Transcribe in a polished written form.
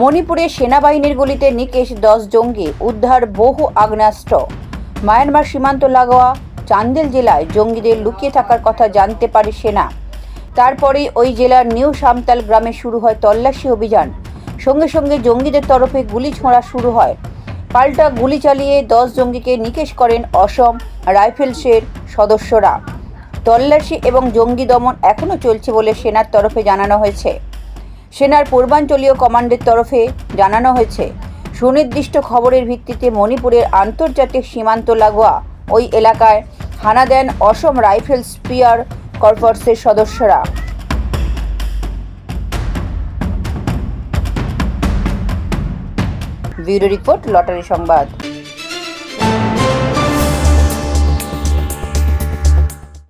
মণিপুরে সেনাবাহিনীর গুলিতে নিকেশ 10 জঙ্গি, উদ্ধার বহু আগ্নেয়াস্ত্র। মায়ানমার সীমান্ত লাগোয়া চান্দেল জেলায় জঙ্গিদের লুকিয়ে থাকার কথা জানতে পারে সেনা। তারপরেই ওই জেলার নিউ সামতাল গ্রামে শুরু হয় তল্লাশি অভিযান। সঙ্গে সঙ্গে জঙ্গিদের তরফে গুলি ছোঁড়া শুরু হয়। পাল্টা গুলি চালিয়ে 10 জঙ্গিকে নিকেশ করেন অসম রাইফেলসের সদস্যরা। তল্লাশি এবং জঙ্গি দমন এখনও চলছে বলে সেনার তরফে জানানো হয়েছে। সেনার পূর্বাঞ্চলীয় কমান্ডের তরফে জানানো হয়েছে, সুনির্দিষ্ট খবরের ভিত্তিতে মণিপুরের আন্তর্জাতিক সীমান্ত লাগোয়া ওই এলাকায় হানা দেন অসম রাইফেলস স্পিয়ার কর্পসের সদস্যরা। ব্যুরো রিপোর্ট, লটারি সংবাদ।